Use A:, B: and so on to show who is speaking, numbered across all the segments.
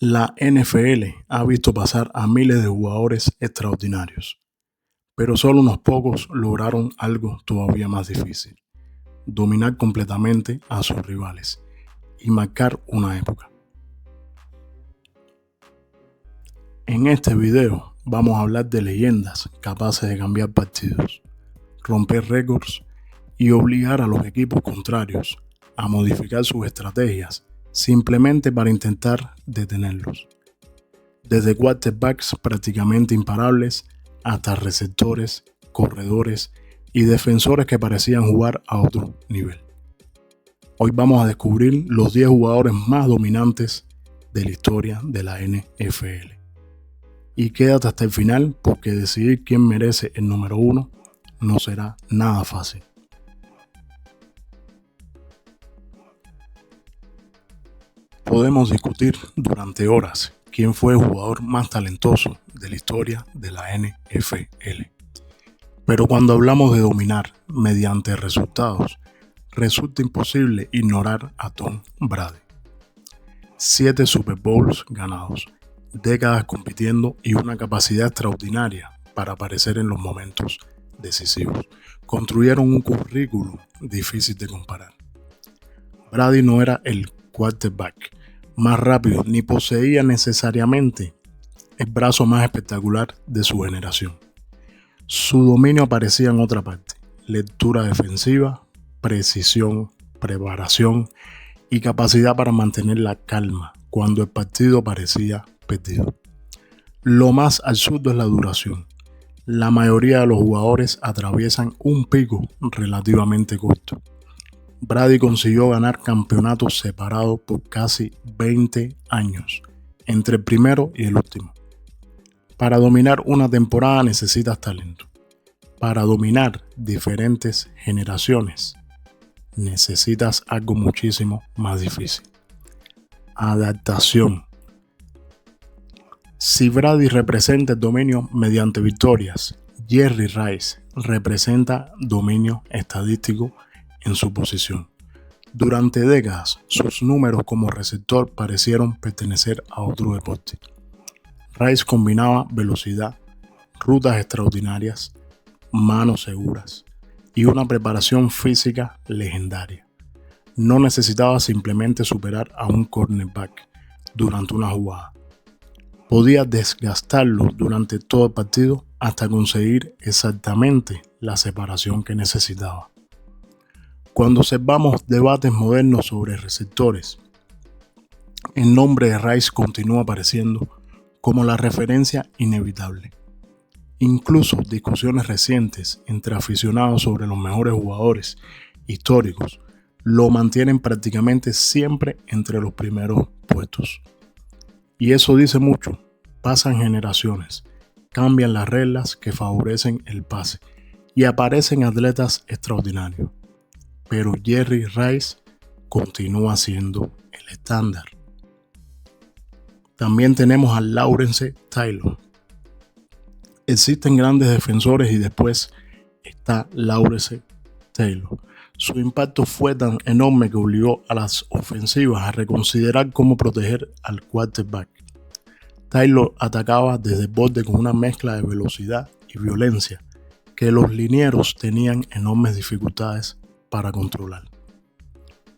A: La NFL ha visto pasar a miles de jugadores extraordinarios, pero solo unos pocos lograron algo todavía más difícil: dominar completamente a sus rivales y marcar una época. En este video vamos a hablar de leyendas capaces de cambiar partidos, romper récords y obligar a los equipos contrarios a modificar sus estrategias simplemente para intentar detenerlos. Desde quarterbacks prácticamente imparables hasta receptores, corredores y defensores que parecían jugar a otro nivel. Hoy vamos a descubrir los 10 jugadores más dominantes de la historia de la NFL. Y quédate hasta el final porque decidir quién merece el número 1 no será nada fácil. Podemos discutir durante horas quién fue el jugador más talentoso de la historia de la NFL. Pero cuando hablamos de dominar mediante resultados, resulta imposible ignorar a Tom Brady. 7 Super Bowls ganados, décadas compitiendo y una capacidad extraordinaria para aparecer en los momentos decisivos. Construyeron un currículum difícil de comparar. Brady no era el quarterback más rápido ni poseía necesariamente el brazo más espectacular de su generación. Su dominio aparecía en otra parte: lectura defensiva, precisión, preparación y capacidad para mantener la calma cuando el partido parecía perdido. Lo más absurdo es la duración. La mayoría de los jugadores atraviesan un pico relativamente corto. Brady consiguió ganar campeonatos separados por casi 20 años, entre el primero y el último. Para dominar una temporada necesitas talento. Para dominar diferentes generaciones necesitas algo muchísimo más difícil: adaptación. Si Brady representa el dominio mediante victorias, Jerry Rice representa dominio estadístico en su posición. Durante décadas, sus números como receptor parecieron pertenecer a otro deporte. Rice combinaba velocidad, rutas extraordinarias, manos seguras y una preparación física legendaria. No necesitaba simplemente superar a un cornerback durante una jugada. Podía desgastarlo durante todo el partido hasta conseguir exactamente la separación que necesitaba. Cuando observamos debates modernos sobre receptores, el nombre de Rice continúa apareciendo como la referencia inevitable. Incluso discusiones recientes entre aficionados sobre los mejores jugadores históricos lo mantienen prácticamente siempre entre los primeros puestos. Y eso dice mucho. Pasan generaciones, cambian las reglas que favorecen el pase y aparecen atletas extraordinarios. Pero Jerry Rice continúa siendo el estándar. También tenemos a Lawrence Taylor. Existen grandes defensores y después está Lawrence Taylor. Su impacto fue tan enorme que obligó a las ofensivas a reconsiderar cómo proteger al quarterback. Taylor atacaba desde el borde con una mezcla de velocidad y violencia que los linieros tenían enormes dificultades para controlar.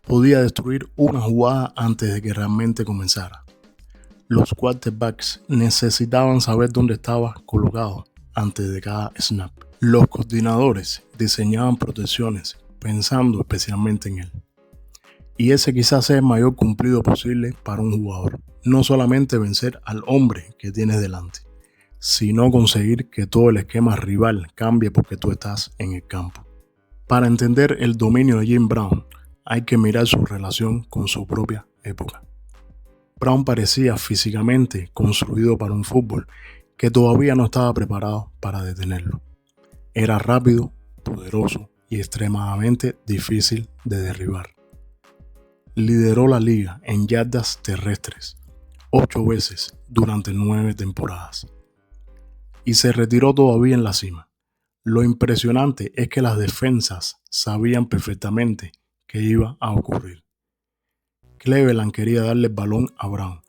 A: Podía destruir una jugada antes de que realmente comenzara. Los quarterbacks necesitaban saber dónde estaba colocado antes de cada snap. Los coordinadores diseñaban protecciones pensando especialmente en él. Y ese quizás sea el mayor cumplido posible para un jugador. No solamente vencer al hombre que tienes delante, sino conseguir que todo el esquema rival cambie porque tú estás en el campo. Para entender el dominio de Jim Brown, hay que mirar su relación con su propia época. Brown parecía físicamente construido para un fútbol que todavía no estaba preparado para detenerlo. Era rápido, poderoso y extremadamente difícil de derribar. Lideró la liga en yardas terrestres 8 veces durante 9 temporadas. Y se retiró todavía en la cima. Lo impresionante es que las defensas sabían perfectamente qué iba a ocurrir. Cleveland quería darle el balón a Brown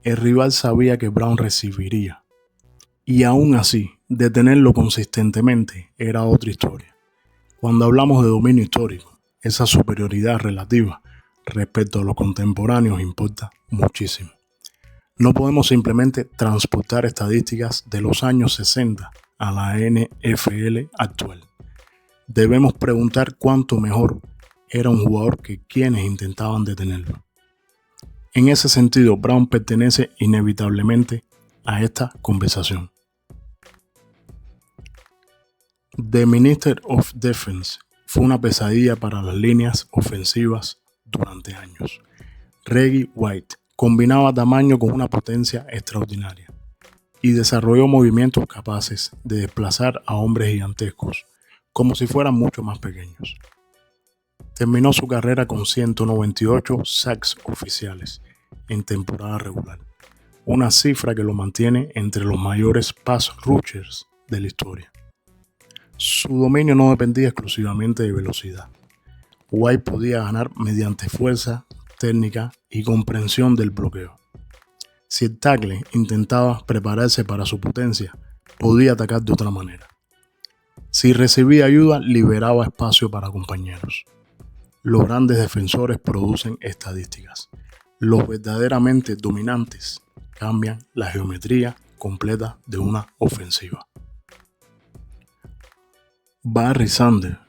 A: el rival sabía que Brown recibiría. Y aún así, detenerlo consistentemente era otra historia. Cuando hablamos de dominio histórico, esa superioridad relativa respecto a los contemporáneos importa muchísimo. No podemos simplemente transportar estadísticas de los años 60 a la NFL actual. Debemos preguntar cuánto mejor era un jugador que quienes intentaban detenerlo. En ese sentido, Brown pertenece inevitablemente a esta conversación. The Minister of Defense fue una pesadilla para las líneas ofensivas durante años. Reggie White combinaba tamaño con una potencia extraordinaria y desarrolló movimientos capaces de desplazar a hombres gigantescos como si fueran mucho más pequeños. Terminó su carrera con 198 sacks oficiales en temporada regular, una cifra que lo mantiene entre los mayores pass rushers de la historia. Su dominio no dependía exclusivamente de velocidad. White podía ganar mediante fuerza, técnica y comprensión del bloqueo. Si el tackle intentaba prepararse para su potencia, podía atacar de otra manera. Si recibía ayuda, liberaba espacio para compañeros. Los grandes defensores producen estadísticas. Los verdaderamente dominantes cambian la geometría completa de una ofensiva. Barry Sanders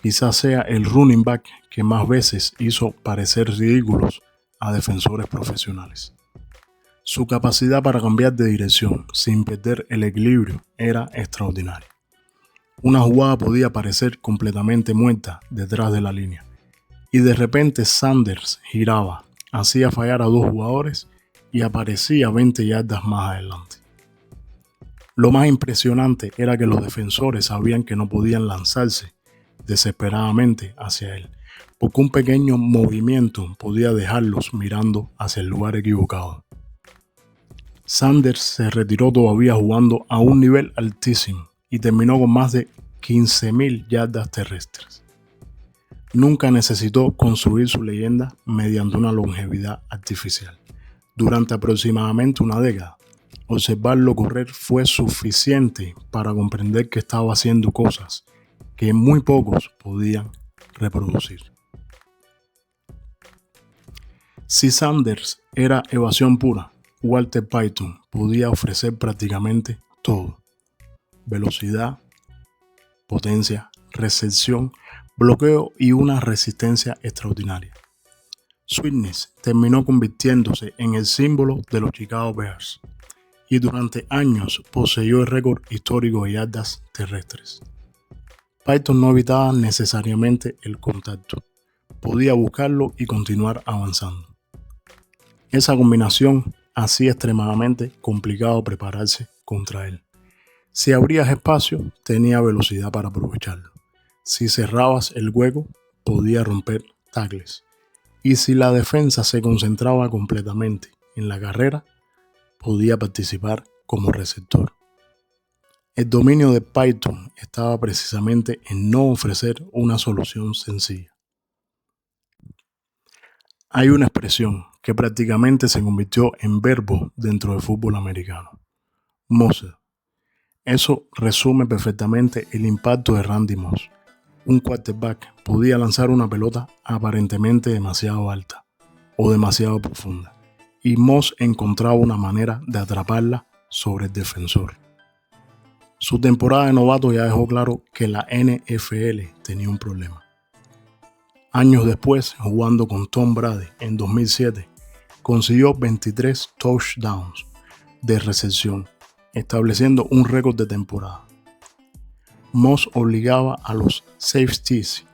A: quizás sea el running back que más veces hizo parecer ridículos a defensores profesionales. Su capacidad para cambiar de dirección sin perder el equilibrio era extraordinaria. Una jugada podía parecer completamente muerta detrás de la línea y de repente Sanders giraba, hacía fallar a dos jugadores y aparecía 20 yardas más adelante. Lo más impresionante era que los defensores sabían que no podían lanzarse desesperadamente hacia él, porque un pequeño movimiento podía dejarlos mirando hacia el lugar equivocado. Sanders se retiró todavía jugando a un nivel altísimo y terminó con más de 15,000 yardas terrestres. Nunca necesitó construir su leyenda mediante una longevidad artificial. Durante aproximadamente una década, observarlo correr fue suficiente para comprender que estaba haciendo cosas que muy pocos podían reproducir. Si Sanders era evasión pura, Walter Payton podía ofrecer prácticamente todo: velocidad, potencia, recepción, bloqueo y una resistencia extraordinaria. Sweetness terminó convirtiéndose en el símbolo de los Chicago Bears y durante años poseyó el récord histórico de yardas terrestres. Payton no evitaba necesariamente el contacto, podía buscarlo y continuar avanzando. Esa combinación hacía extremadamente complicado prepararse contra él. Si abrías espacio, tenía velocidad para aprovecharlo. Si cerrabas el hueco, podía romper tackles. Y si la defensa se concentraba completamente en la carrera, podía participar como receptor. El dominio de Payton estaba precisamente en no ofrecer una solución sencilla. Hay una expresión que prácticamente se convirtió en verbo dentro del fútbol americano: Mossed. Eso resume perfectamente el impacto de Randy Moss. Un quarterback podía lanzar una pelota aparentemente demasiado alta o demasiado profunda, y Moss encontraba una manera de atraparla sobre el defensor. Su temporada de novato ya dejó claro que la NFL tenía un problema. Años después, jugando con Tom Brady en 2007, consiguió 23 touchdowns de recepción, estableciendo un récord de temporada. Moss obligaba a los safeties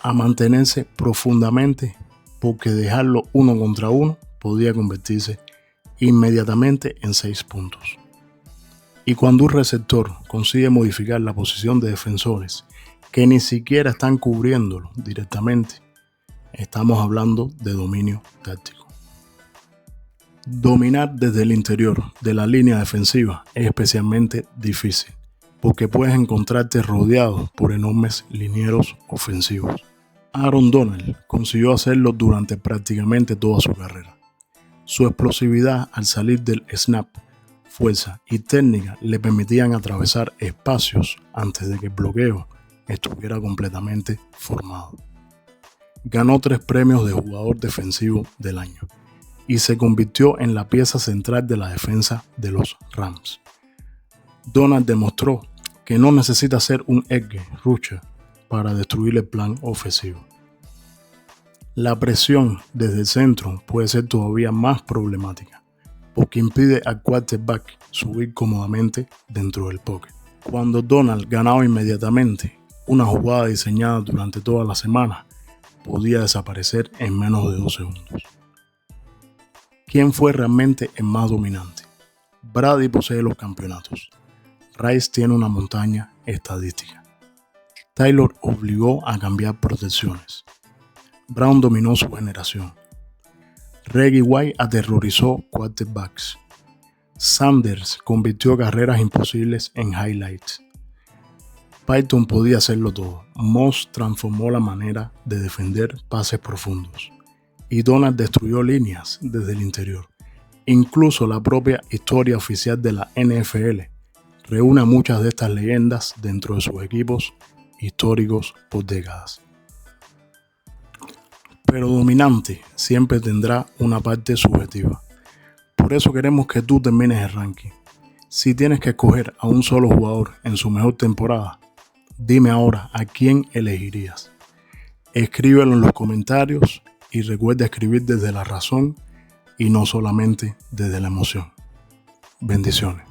A: a mantenerse profundamente porque dejarlo uno contra uno podía convertirse inmediatamente en 6 puntos. Y cuando un receptor consigue modificar la posición de defensores que ni siquiera están cubriéndolo directamente, estamos hablando de dominio táctico. Dominar desde el interior de la línea defensiva es especialmente difícil, porque puedes encontrarte rodeado por enormes linieros ofensivos. Aaron Donald consiguió hacerlo durante prácticamente toda su carrera. Su explosividad al salir del snap, fuerza y técnica le permitían atravesar espacios antes de que el bloqueo estuviera completamente formado. Ganó 3 premios de jugador defensivo del año y se convirtió en la pieza central de la defensa de los Rams. Donald demostró que no necesita ser un edge rusher para destruir el plan ofensivo. La presión desde el centro puede ser todavía más problemática, porque impide al quarterback subir cómodamente dentro del pocket. Cuando Donald ganaba inmediatamente, una jugada diseñada durante toda la semana podía desaparecer en menos de 2 segundos. ¿Quién fue realmente el más dominante? Brady posee los campeonatos. Rice tiene una montaña estadística. Taylor obligó a cambiar protecciones. Brown dominó su generación. Reggie White aterrorizó quarterbacks. Sanders convirtió carreras imposibles en highlights. Payton podía hacerlo todo. Moss transformó la manera de defender pases profundos. Y Donald destruyó líneas desde el interior. Incluso la propia historia oficial de la NFL reúne a muchas de estas leyendas dentro de sus equipos históricos por décadas. Pero dominante siempre tendrá una parte subjetiva. Por eso queremos que tú termines el ranking. Si tienes que escoger a un solo jugador en su mejor temporada, dime ahora a quién elegirías. Escríbelo en los comentarios y recuerda escribir desde la razón y no solamente desde la emoción. Bendiciones.